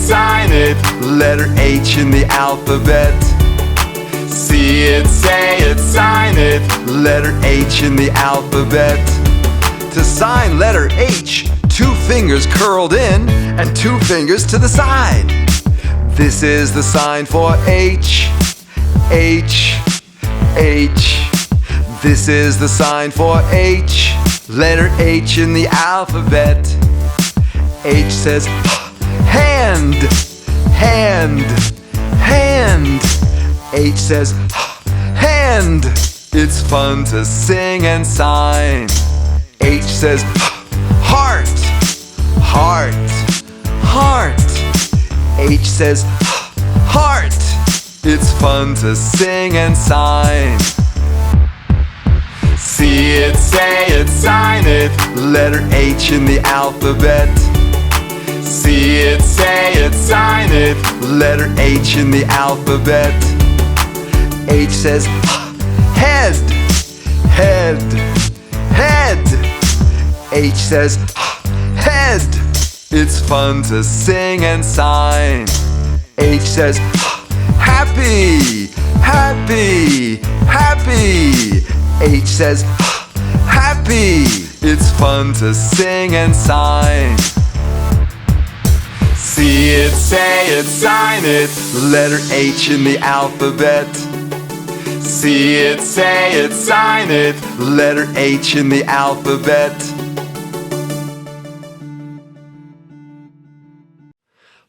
sign it, letter H in the alphabet. See it, say it, sign it, letter H in the alphabet. To sign letter H, 2 fingers curled in and 2 fingers to the side. This is the sign for H, H, H. This is the sign for H, letter H in the alphabet. H says hand, hand, hand. H says hand. It's fun to sing and sign. H says heart, heart, heart. H says heart. It's fun to sing and sign. See it, say it, sign it, letter H in the alphabet. See it, say it, sign it, letter H in the alphabet. H says head, head, head. H says head. It's fun to sing and sign. H says happy, happy, happy. H says happy. It's fun to sing and sign. See it, say it, sign it, letter H in the alphabet. See it, say it, sign it, letter H in the alphabet.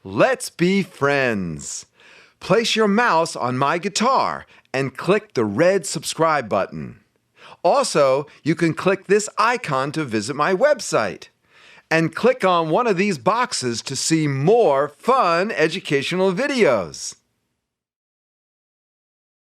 Let's be friends. Place your mouse on my guitar and click the red subscribe button. Also, you can click this icon to visit my website. And click on one of these boxes to see more fun educational videos.